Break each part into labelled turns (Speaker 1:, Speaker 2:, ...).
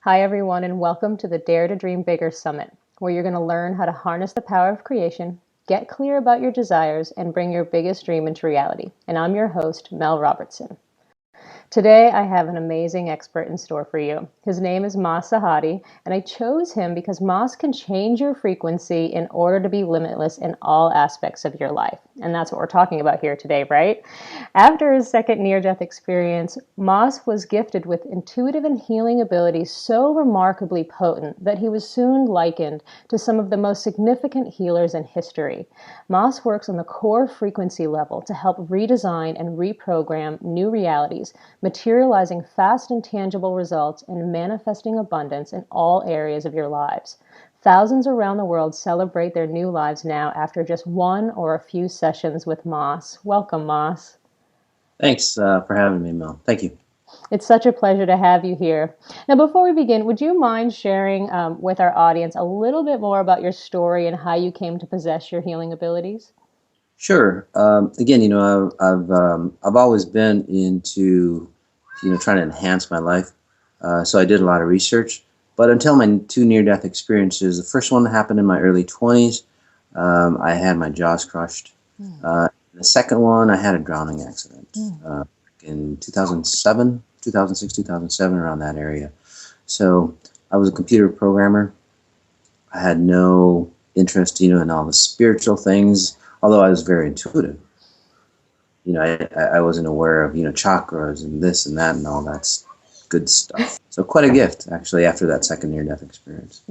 Speaker 1: Hi, everyone, and welcome to the Dare to Dream Bigger Summit, where you're going to learn how to harness the power of creation, get clear about your desires, and bring your biggest dream into reality. And I'm your host, Mel Robertson. Today, I have an amazing expert in store for you. His name is Mas Sajady, and I chose him because Mas can change your frequency in order to be limitless in all aspects of your life. And that's what we're talking about here today, right? After his second near-death experience, Mas was gifted with intuitive and healing abilities so remarkably potent that he was soon likened to some of the most significant healers in history. Mas works on the core frequency level to help redesign and reprogram new realities, materializing fast and tangible results and manifesting abundance in all areas of your lives. Thousands around the world celebrate their new lives now after just one or a few sessions with Mas. Welcome, Mas.
Speaker 2: Thanks for having me, Mel. Thank you.
Speaker 1: It's such a pleasure to have you here. Now, before we begin, would you mind sharing with our audience a little bit more about your story and how you came to possess your healing abilities?
Speaker 2: Sure. Again, I've always been into trying to enhance my life. So I did a lot of research. But until my two near-death experiences, the first one happened in my early 20s. I had my jaws crushed. The second one, I had a drowning accident in 2007, 2006, 2007, around that area. So I was a computer programmer. I had no interest, in all the spiritual things, although I was very intuitive. I wasn't aware of, chakras and this and that and all that good stuff. So quite a gift, actually, after that second near-death experience.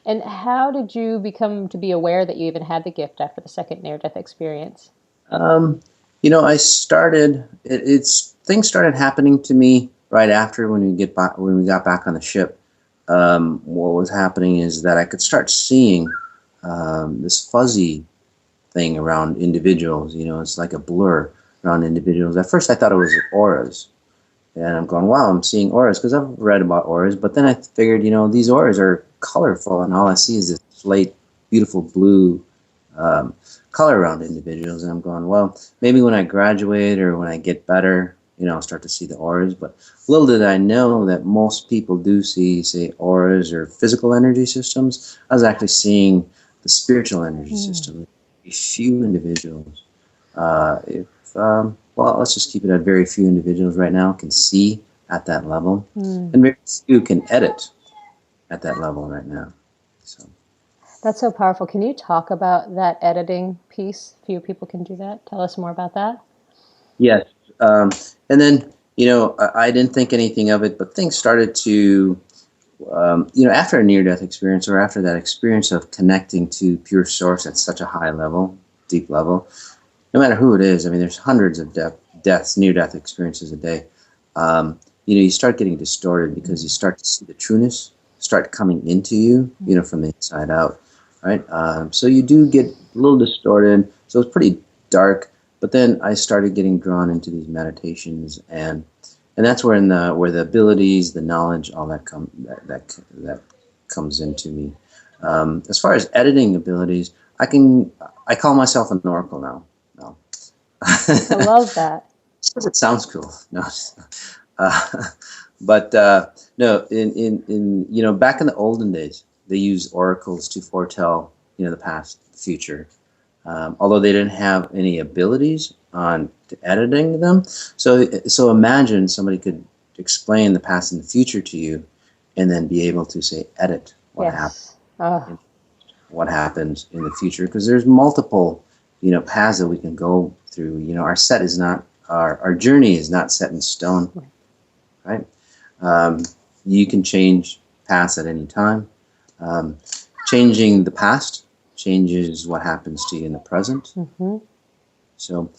Speaker 1: And how did you become to be aware that you even had the gift after the second near-death experience?
Speaker 2: Um, I started, things started happening to me right after when we got back on the ship. What was happening is that I could start seeing this fuzzy thing around individuals. It's like a blur around individuals. At first, I thought it was auras, and I'm going, "Wow, I'm seeing auras," because I've read about auras. But then I figured, these auras are colorful, and all I see is this slate, beautiful blue color around individuals. And I'm going, well, maybe when I graduate or when I get better, I'll start to see the auras. But little did I know that most people do see, say, auras or physical energy systems. I was actually seeing the spiritual energy system. A few individuals, well, let's just keep it at very few individuals right now can see at that level, and very few can edit at that level right now. So.
Speaker 1: That's so powerful. Can you talk about that editing piece? Few people can do that. Tell us more about that.
Speaker 2: Yes. And then, I didn't think anything of it, but things started to, after a near-death experience or after that experience of connecting to pure source at such a high level, deep level, no matter who it is, I mean, there's hundreds of near-death experiences a day. You start getting distorted because you start to see the trueness start coming into you, from the inside out, right? So you do get a little distorted. So it's pretty dark. But then I started getting drawn into these meditations, and that's where the abilities, the knowledge, all that comes into me. As far as editing abilities, I call myself an oracle now. No.
Speaker 1: I love that.
Speaker 2: Because it sounds cool. No. Uh, but no, in back in the olden days, they used oracles to foretell the past, the future. Although they didn't have any abilities on to editing them. So imagine somebody could explain the past and the future to you, and then be able to say edit
Speaker 1: Yes.
Speaker 2: what happens in the future, because there's multiple paths that we can go through. Our journey is not set in stone, right? You can change paths at any time. Changing the past changes what happens to you in the present. So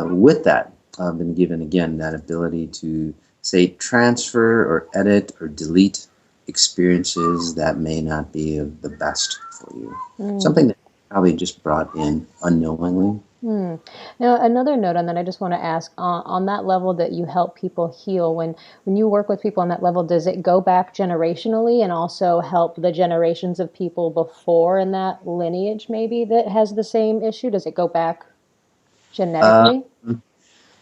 Speaker 2: with that, I've been given, again, that ability to, say, transfer or edit or delete experiences that may not be of the best for you. Something that probably just brought in unknowingly.
Speaker 1: Now, another note on that, I just want to ask, on that level that you help people heal, when you work with people on that level, does it go back generationally and also help the generations of people before in that lineage maybe that has the same issue? Does it go back
Speaker 2: Uh,
Speaker 1: genetically?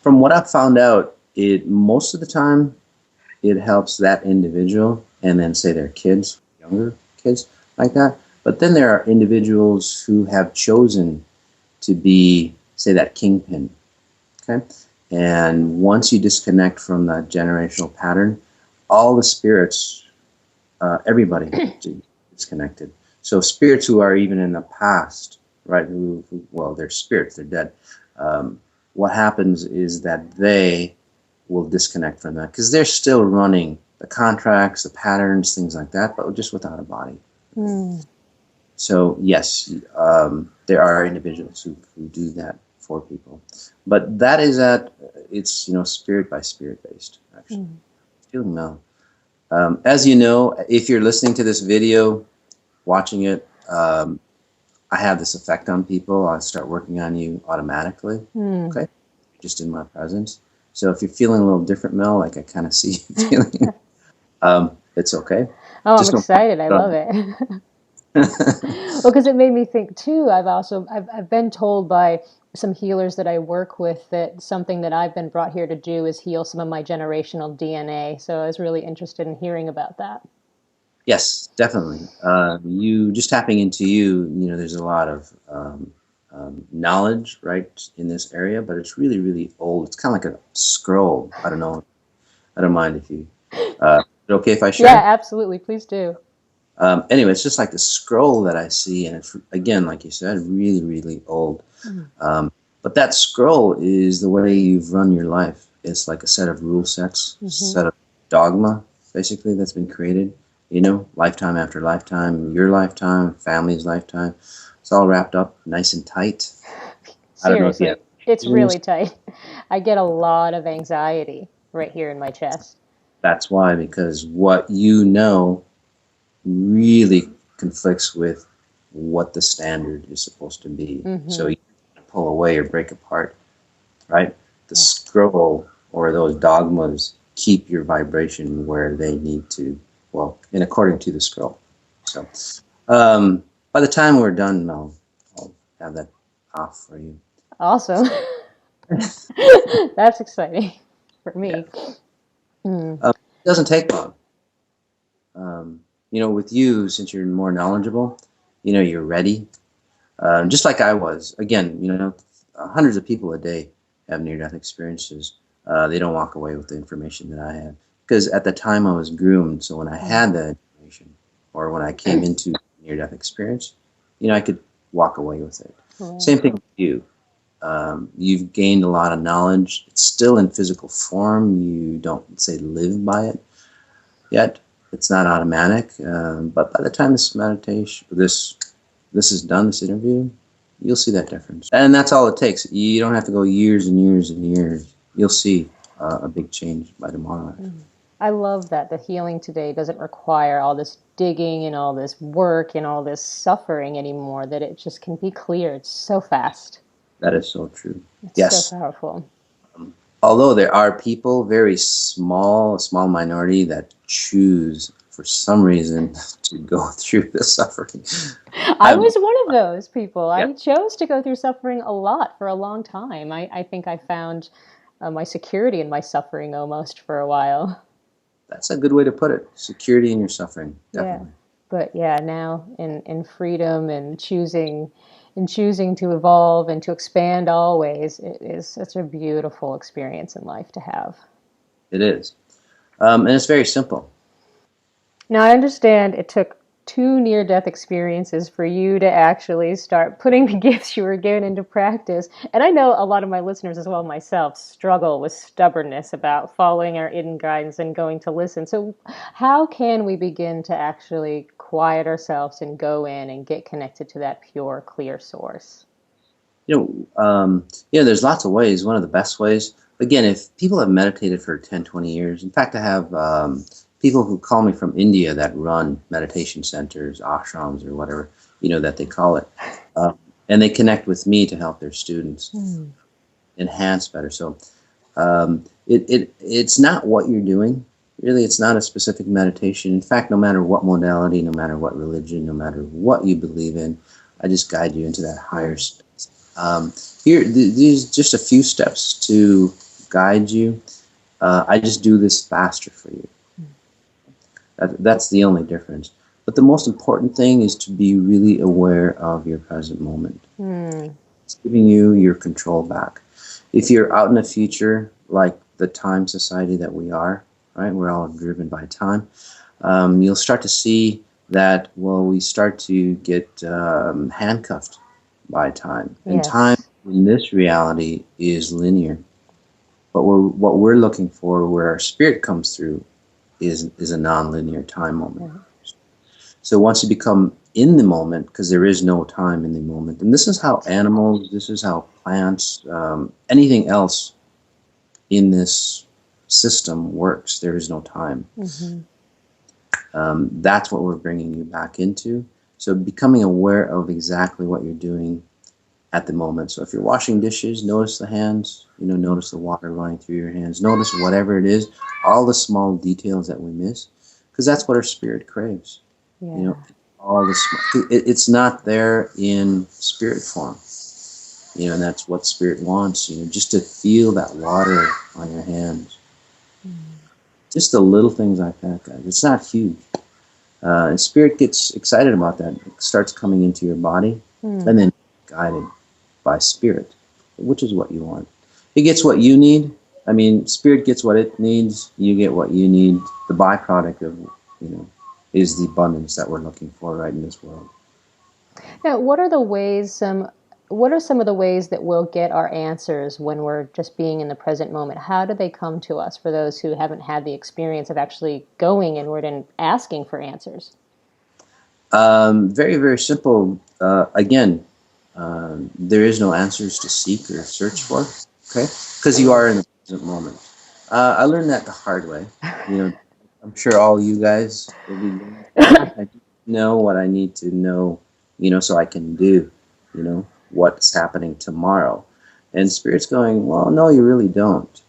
Speaker 2: from what I've found out, most of the time it helps that individual and then say they're kids, younger kids like that. But then there are individuals who have chosen to be, say, that kingpin. Okay, and once you disconnect from that generational pattern, all the spirits, everybody is connected. So spirits who are even in the past, right? Well, they're spirits; they're dead. What happens is that they will disconnect from that because they're still running the contracts, the patterns, things like that, but just without a body.
Speaker 1: Mm.
Speaker 2: So yes, there are individuals who do that for people, but that is it's spirit by spirit based actually. Feeling Mel. As you know, if you're listening to this video, watching it, I have this effect on people. I start working on you automatically. Okay, just in my presence. So if you're feeling a little different, Mel, like I kind of see you feeling, it's okay.
Speaker 1: Oh, I'm
Speaker 2: Just
Speaker 1: excited. I love it. Well, because it made me think too. I've been told by some healers that I work with that something that I've been brought here to do is heal some of my generational DNA. So I was really interested in hearing about that.
Speaker 2: Yes, definitely. You just tapping into there's a lot of knowledge, right, in this area, but it's really, really old. It's kind of like a scroll. I don't know. I don't mind if you. Is it okay if I
Speaker 1: Yeah,
Speaker 2: share?
Speaker 1: absolutely. Please do.
Speaker 2: Anyway, it's just like the scroll that I see, and it's again, like you said, really, really old.
Speaker 1: Mm.
Speaker 2: But that scroll is the way you've run your life. It's like a set of rule sets,
Speaker 1: Mm-hmm.
Speaker 2: set of dogma, basically, that's been created. Lifetime after lifetime, your lifetime, family's lifetime. It's all wrapped up nice and tight. I don't know if you have
Speaker 1: Seriously, it's
Speaker 2: visions.
Speaker 1: really tight. I get a lot of anxiety right here in my chest.
Speaker 2: That's why, because what you know really conflicts with what the standard is supposed to be. So
Speaker 1: Mm-hmm.
Speaker 2: you pull away or break apart, right? The
Speaker 1: Yeah.
Speaker 2: scroll or those dogmas keep your vibration where they need to, well, in according to the scroll. So by the time we're done, I'll have that off for you.
Speaker 1: Awesome. That's exciting for
Speaker 2: Yeah.
Speaker 1: me. Mm.
Speaker 2: It doesn't take long. With you, since you're more knowledgeable, you're ready. Just like I was. Again, hundreds of people a day have near-death experiences. They don't walk away with the information that I have because at the time I was groomed. So when I had that information, or when I came into near-death experience, I could walk away with it.
Speaker 1: Right.
Speaker 2: Same thing with you. You've gained a lot of knowledge. It's still in physical form. You don't say live by it yet. It's not automatic. But by the time this is done, this interview, you'll see that difference. And that's all it takes. You don't have to go years and years and years. You'll see a big change by tomorrow.
Speaker 1: I love that the healing today doesn't require all this digging and all this work and all this suffering anymore, that it just can be clear. It's so fast.
Speaker 2: That is so true.
Speaker 1: It's so
Speaker 2: Yes.
Speaker 1: powerful.
Speaker 2: Although there are people, very small, a small minority, that choose for some reason to go through the suffering.
Speaker 1: I
Speaker 2: I'm,
Speaker 1: was one of those people.
Speaker 2: yeah,
Speaker 1: I chose to go through suffering a lot for a long time. I think I found my security in my suffering almost for a while.
Speaker 2: that's a good way to put it. Security in your suffering,
Speaker 1: Yeah.
Speaker 2: definitely.
Speaker 1: But yeah, now in freedom and choosing to evolve and to expand always, it is such a beautiful experience in life to have.
Speaker 2: It is. And it's very simple.
Speaker 1: Now, I understand it took two near death experiences for you to actually start putting the gifts you were given into practice. And I know a lot of my listeners, as well as myself, struggle with stubbornness about following our hidden guidance and going to listen. So, how can we begin to actually quiet ourselves and go in and get connected to that pure, clear source?
Speaker 2: There's lots of ways. One of the best ways, again, if people have meditated for 10, 20 years, in fact, I have people who call me from India that run meditation centers, ashrams, or whatever, that they call it. And they connect with me to help their students enhance better. So it's not what you're doing. Really, it's not a specific meditation. In fact, no matter what modality, no matter what religion, no matter what you believe in, I just guide you into that higher space. These just a few steps to guide you. I just do this faster for you. That's the only difference. But the most important thing is to be really aware of your present moment. It's giving you your control back. If you're out in the future, like the time society that we are, right? We're all driven by time. You'll start to see that, well, we start to get handcuffed by time. And time
Speaker 1: Yes.
Speaker 2: in this reality is linear. But what we're looking for, where our spirit comes through, is a non-linear time moment. So once you become in the moment, because there is no time in the moment, and this is how animals, this is how plants, anything else in this system works. There is no time. That's what we're bringing you back into. So becoming aware of exactly what you're doing at the moment. So if you're washing dishes, notice the hands, notice the water running through your hands, notice whatever it is, all the small details that we miss, because that's what our spirit craves.
Speaker 1: Yeah.
Speaker 2: All the it's not there in spirit form, and that's what spirit wants, just to feel that water on your hands. Just the little things like that, guys. It's not huge. And spirit gets excited about that. It starts coming into your body, and then guided by spirit, which is what you want. It gets what you need. I mean, spirit gets what it needs. You get what you need. The byproduct of, is the abundance that we're looking for right in this world.
Speaker 1: Now, what are some of the ways that we'll get our answers when we're just being in the present moment? How do they come to us for those who haven't had the experience of actually going inward and asking for answers?
Speaker 2: Very, very simple. Again, there is no answers to seek or search for, okay? Because you are in the present moment. I learned that the hard way. I'm sure all you guys will be learning that. I know what I need to know, so I can do, what's happening tomorrow. And Spirit's going, well, no, you really don't.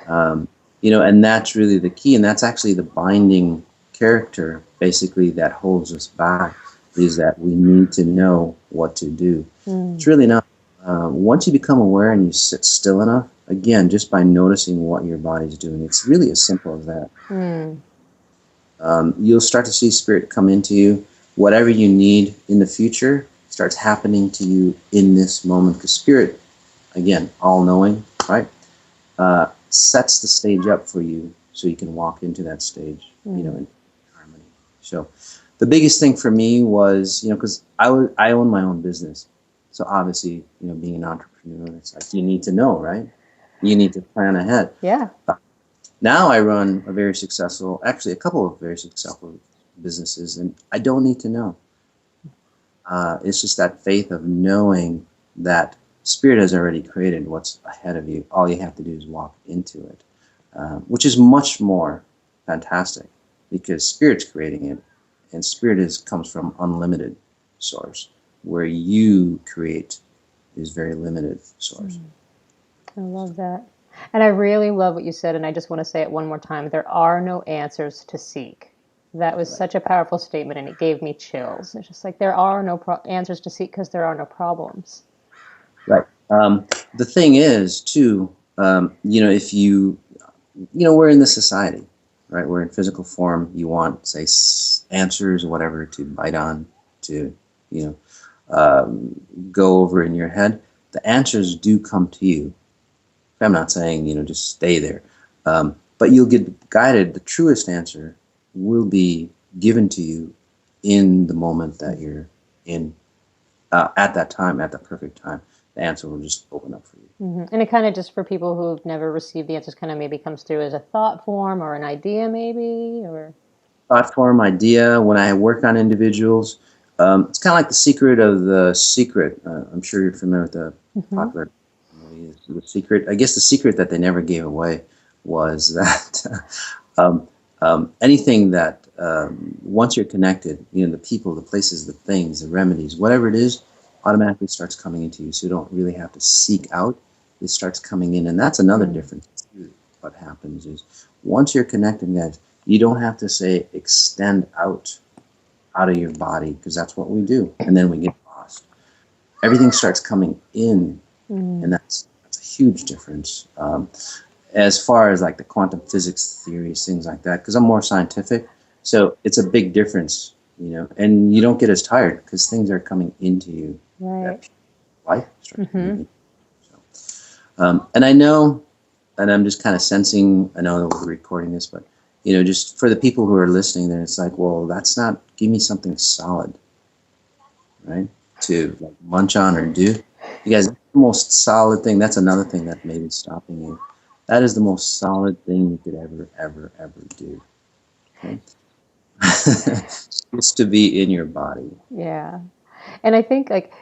Speaker 2: And that's really the key. And that's actually the binding character, basically, that holds us back, is that we need to know what to do. It's really not. Once you become aware and you sit still enough, again, just by noticing what your body's doing, it's really as simple as that. You'll start to see spirit come into you. Whatever you need in the future starts happening to you in this moment, because spirit, again, all-knowing, right, sets the stage up for you so you can walk into that stage, in harmony. So the biggest thing for me was, because I own my own business. So obviously, being an entrepreneur, it's like you need to know, right? You need to plan ahead.
Speaker 1: Yeah.
Speaker 2: Now I run actually a couple of very successful businesses, and I don't need to know. It's just that faith of knowing that Spirit has already created what's ahead of you. All you have to do is walk into it, which is much more fantastic, because Spirit's creating it, and Spirit comes from unlimited source, where you create is very limited source.
Speaker 1: I love that. And I really love what you said, and I just want to say it one more time. There are no answers to seek. That was such a powerful statement, and it gave me chills. It's just like there are no answers to seek because there are no problems.
Speaker 2: Right. The thing is, too, if we're in this society, right? We're in physical form. You want, say, answers or whatever to bite on, to, go over in your head. The answers do come to you. I'm not saying, just stay there. But you'll get guided. The truest answer will be given to you in the moment that you're in, at that time, at the perfect time. The answer will just open up for you.
Speaker 1: And it kind of, just for people who've never received the answers, kind of maybe comes through as a thought form or an idea, maybe, or
Speaker 2: Thought form, idea. When I work on individuals, it's kind of like The Secret of the Secret. I'm sure you're familiar with the popular movie, The Secret. I guess the secret that they never gave away was that anything that once you're connected, the people, the places, the things, the remedies, whatever it is, automatically starts coming into you. So you don't really have to seek out. It starts coming in. And that's another difference. What happens is once you're connected, guys, you don't have to say extend out of your body, because that's what we do. And then we get lost. Everything starts coming in. And that's a huge difference. As far as like the quantum physics theories, things like that, because I'm more scientific, So it's a big difference, and you don't get as tired because things are coming into you.
Speaker 1: Right.
Speaker 2: That life starts coming in. And I know, and I'm just kind of sensing, I know that we're recording this, but, just for the people who are listening, then it's like, well, that's not, give me something solid, right? To like munch on or do. You guys, that's the most solid thing. That's another thing that may be stopping you. That is the most solid thing you could ever do. Okay? Just to be in your body.
Speaker 1: Yeah. And I think like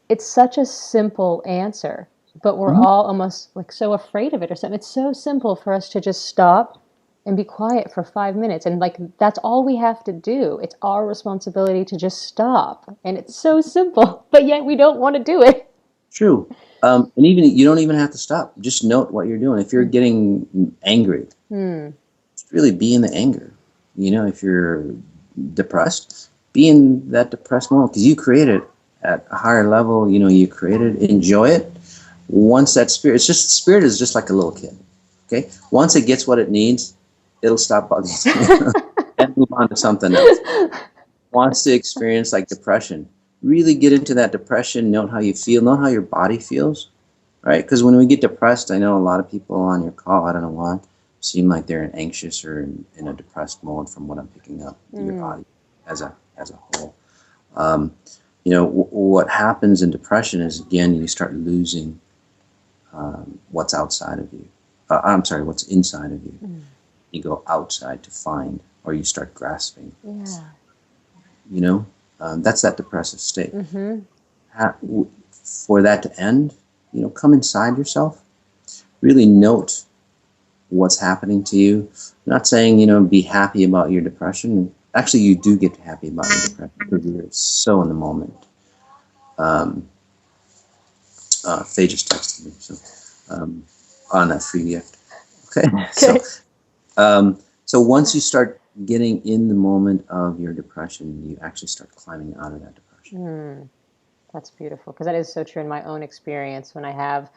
Speaker 1: it's such a simple answer, but we're
Speaker 2: Mhm.
Speaker 1: all almost like so afraid of it or something. It's so simple for us to just stop and be quiet for 5 minutes. And like that's all we have to do. It's our responsibility to just stop. And it's so simple, but yet we don't want to do it.
Speaker 2: True. And even you don't even have to stop. Just note what you're doing. If you're getting angry,
Speaker 1: Hmm.
Speaker 2: just really be in the anger. If you're depressed, be in that depressed moment because you create it at a higher level. You create it, enjoy it. Once that spirit is just like a little kid. Okay. Once it gets what it needs, it'll stop bugging you and move on to something else. Wants to experience like depression. Really get into that depression. Note how you feel. Note how your body feels. Right? Because when we get depressed, I know a lot of people on your call, I don't know why, seem like they're anxious or in a depressed mode from what I'm picking up in your body as a whole. What happens in depression is, again, you start losing what's outside of you. I'm sorry, what's inside of you. You go outside to find, or you start grasping.
Speaker 1: Yeah.
Speaker 2: That's that depressive state. For that to end, come inside yourself. Really note what's happening to you. I'm not saying, be happy about your depression. Actually, you do get happy about your depression because you're so in the moment. Faye just texted me on a free gift. Okay.
Speaker 1: Okay.
Speaker 2: So once you start getting in the moment of your depression, you actually start climbing out of that depression.
Speaker 1: That's beautiful because that is so true in my own experience when I have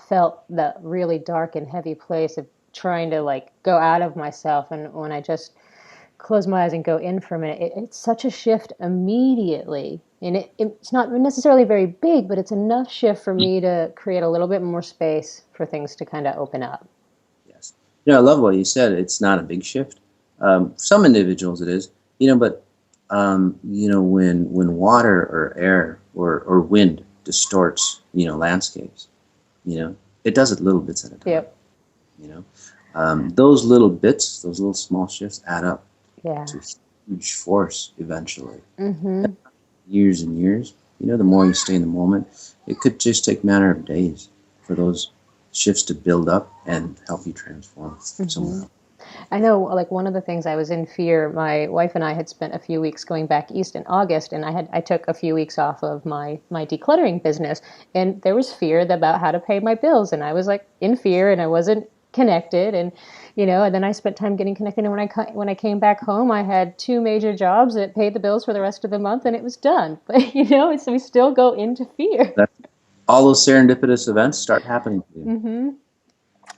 Speaker 1: felt that really dark and heavy place of trying to like go out of myself. And when I just close my eyes and go in for a minute, it's such a shift immediately. And it's not necessarily very big, but it's enough shift for me to create a little bit more space for things to kind of open up.
Speaker 2: Yes. I love what you said. It's not a big shift. Some individuals it is, but when water or air or wind distorts, landscapes, it does it little bits at a time.
Speaker 1: Yep.
Speaker 2: Those little bits, those little small shifts add up
Speaker 1: Yeah.
Speaker 2: to huge force eventually.
Speaker 1: Mm-hmm.
Speaker 2: Years and years. The more you stay in the moment, it could just take a matter of days for those shifts to build up and help you transform somewhere else.
Speaker 1: I know, like one of the things I was in fear. My wife and I had spent a few weeks going back east in August, and I took a few weeks off of my decluttering business, and there was fear about how to pay my bills, and I was like in fear, and I wasn't connected, and and then I spent time getting connected, and when I came back home, I had 2 major jobs that paid the bills for the rest of the month, and it was done. But so we still go into fear.
Speaker 2: All those serendipitous events start happening to you.
Speaker 1: Mm-hmm.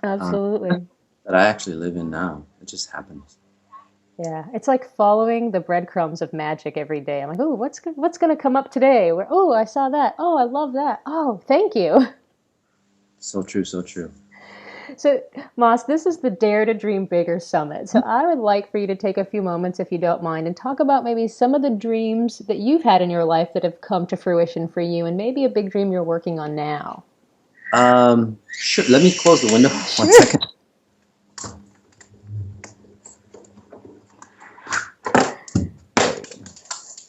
Speaker 1: Absolutely.
Speaker 2: That I actually live in now. It just happens.
Speaker 1: Yeah, it's like following the breadcrumbs of magic every day. I'm like, oh, what's going to come up today? Where, oh, I saw that. Oh, I love that. Oh, thank you.
Speaker 2: So true, so true.
Speaker 1: So, Mas, this is the Dare to Dream Bigger Summit. So, I would like for you to take a few moments, if you don't mind, and talk about maybe some of the dreams that you've had in your life that have come to fruition for you, and maybe a big dream you're working on now.
Speaker 2: Sure. Let me close the window.
Speaker 1: Sure.
Speaker 2: 1 second.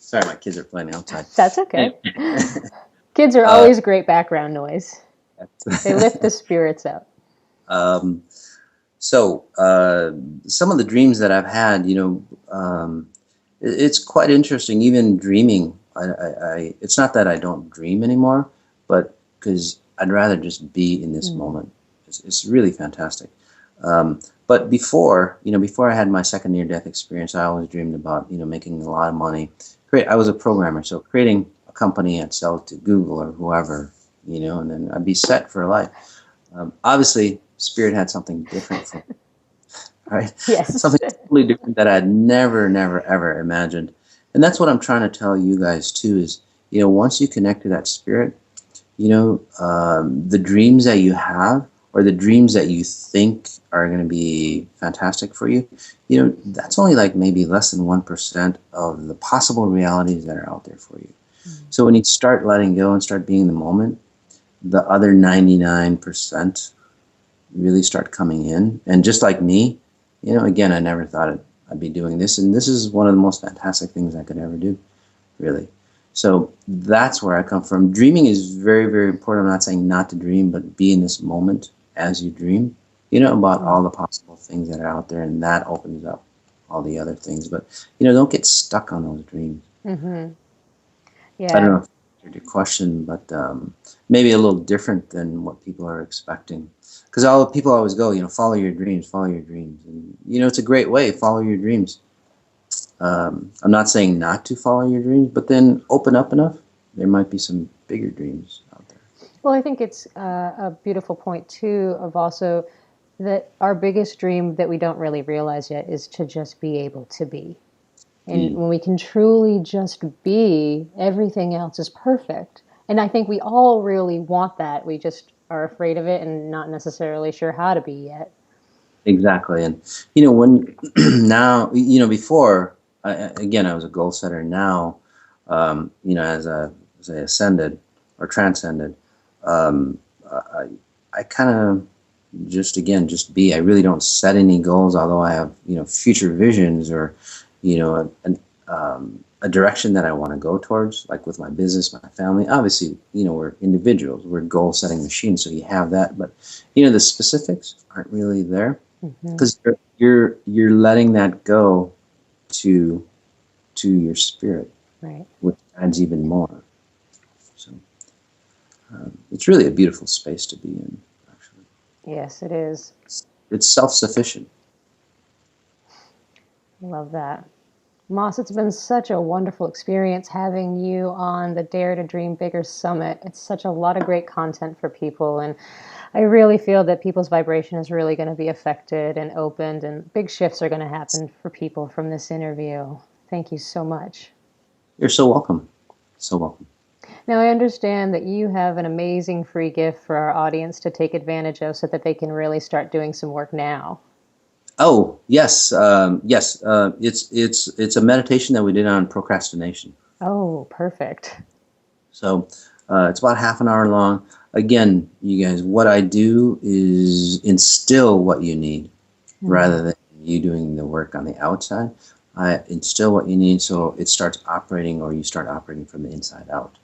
Speaker 2: Sorry, my kids are playing outside.
Speaker 1: That's okay. Kids are always great background noise. They lift the spirits up.
Speaker 2: So some of the dreams that I've had, it's quite interesting. Even dreaming, it's not that I don't dream anymore, but because I'd rather just be in this moment. It's really fantastic. But before I had my second near-death experience, I always dreamed about, making a lot of money. I was a programmer, so creating a company I'd sell to Google or whoever, and then I'd be set for life. Obviously, Spirit had something different for me, right?
Speaker 1: Yes.
Speaker 2: Something totally different that I'd never, ever imagined. And that's what I'm trying to tell you guys too is, once you connect to that spirit, the dreams that you have or the dreams that you think are going to be fantastic for you, that's only like maybe less than 1% of the possible realities that are out there for you. So when you start letting go and start being in the moment, the other 99% really start coming in. And just like me, again, I never thought I'd be doing this. And this is one of the most fantastic things I could ever do, really. So that's where I come from. Dreaming is very, very important. I'm not saying not to dream, but be in this moment as you dream, about all the possible things that are out there. And that opens up all the other things. But, don't get stuck on those dreams.
Speaker 1: Mm-hmm.
Speaker 2: I don't
Speaker 1: Yeah.
Speaker 2: know if I answered your question, but maybe a little different than what people are expecting. Because all the people always go, follow your dreams, follow your dreams. And, it's a great way, follow your dreams. I'm not saying not to follow your dreams, but then open up enough, there might be some bigger dreams out there.
Speaker 1: Well, I think it's a beautiful point too of also that our biggest dream that we don't really realize yet is to just be able to be. And
Speaker 2: Be.
Speaker 1: when we can truly just be, everything else is perfect. And I think we all really want that. We just are afraid of it and not necessarily sure how to be yet.
Speaker 2: Exactly. And, when now, before, again, I was a goal setter. Now, as I ascended or transcended, I, I kind of just be. I really don't set any goals, although I have, future visions or, a direction that I want to go towards, like with my business, my family. Obviously, we're individuals, we're goal setting machines, so you have that. But, the specifics aren't really there
Speaker 1: Mm-hmm.
Speaker 2: because you're letting that go to your spirit,
Speaker 1: Right.
Speaker 2: which adds even more. So it's really a beautiful space to be in. Actually,
Speaker 1: Yes, it is.
Speaker 2: it's self-sufficient.
Speaker 1: Love that. Moss, it's been such a wonderful experience having you on the Dare to Dream Bigger Summit. It's such a lot of great content for people, and I really feel that people's vibration is really going to be affected and opened, and big shifts are going to happen for people from this interview. Thank you so much.
Speaker 2: You're so welcome. So welcome.
Speaker 1: Now, I understand that you have an amazing free gift for our audience to take advantage of so that they can really start doing some work now.
Speaker 2: Oh yes, yes. It's a meditation that we did on procrastination.
Speaker 1: Oh, perfect.
Speaker 2: So it's about half an hour long. Again, you guys, what I do is instill what you need rather than you doing the work on the outside. I instill what you need so it starts operating or you start operating from the inside out.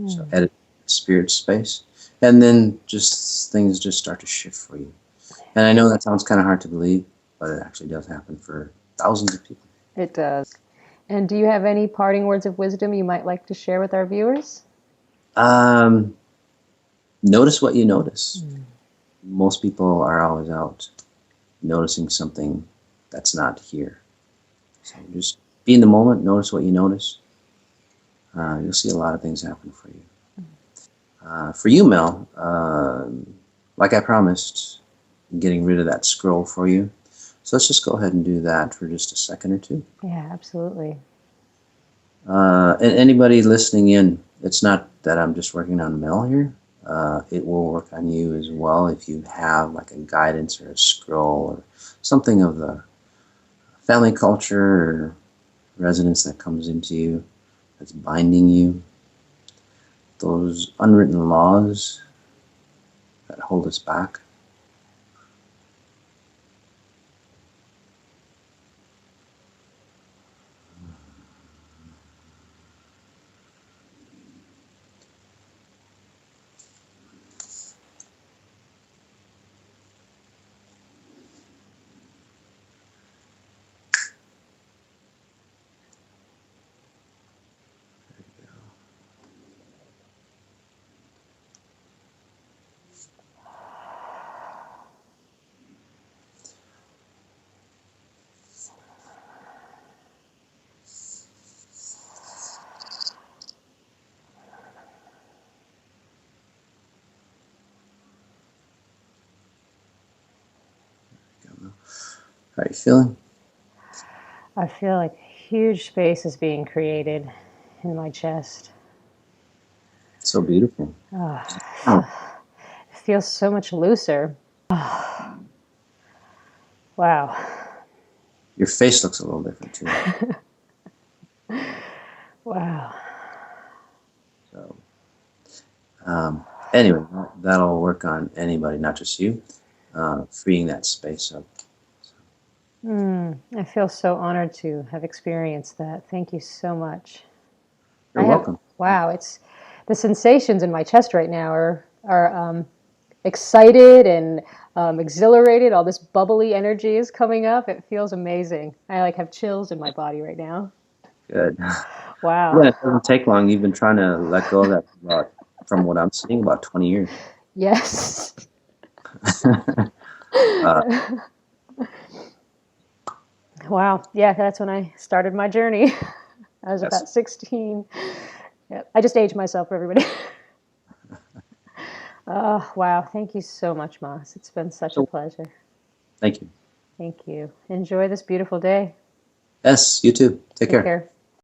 Speaker 2: So edit spirit space. And then just things just start to shift for you. And I know that sounds kind of hard to believe, but it actually does happen for thousands of people.
Speaker 1: It does. And do you have any parting words of wisdom you might like to share with our viewers?
Speaker 2: Um, Notice what you notice. Most people are always out noticing something that's not here. So just be in the moment, notice what you notice. You'll see a lot of things happen for you. For you, Mel, like I promised, I'm getting rid of that scroll for you. So let's just go ahead and do that for just a second or two.
Speaker 1: Yeah, absolutely.
Speaker 2: And anybody listening in, it's not that I'm just working on Mel here. It will work on you as well if you have like a guidance or a scroll or something of the family culture or resonance that comes into you that's binding you. Those unwritten laws that hold us back. How are you feeling?
Speaker 1: feel like huge space is being created in my chest.
Speaker 2: So beautiful.
Speaker 1: It feels so much looser. Wow.
Speaker 2: Your face looks a little different too.
Speaker 1: Wow.
Speaker 2: So, anyway, that'll work on anybody, not just you. Freeing that space up.
Speaker 1: I feel so honored to have experienced that. Thank you so much.
Speaker 2: You're welcome.
Speaker 1: Wow, it's the sensations in my chest right now are excited and exhilarated. All this bubbly energy is coming up. It feels amazing. I like have chills in my body right now.
Speaker 2: Good.
Speaker 1: Wow.
Speaker 2: Yeah, it doesn't take long. You've been trying to let go of that for from what I'm seeing, about 20 years.
Speaker 1: Yes.
Speaker 2: uh,
Speaker 1: Wow. Yeah, that's when I started my journey. I was
Speaker 2: yes.
Speaker 1: about 16. Yep. I just aged myself for everybody. Oh, wow. Thank you so much, Mas. It's been such a
Speaker 2: So,
Speaker 1: pleasure.
Speaker 2: thank you.
Speaker 1: Thank you. Enjoy this beautiful day.
Speaker 2: Yes, you too. Take
Speaker 1: Take
Speaker 2: care.
Speaker 1: care.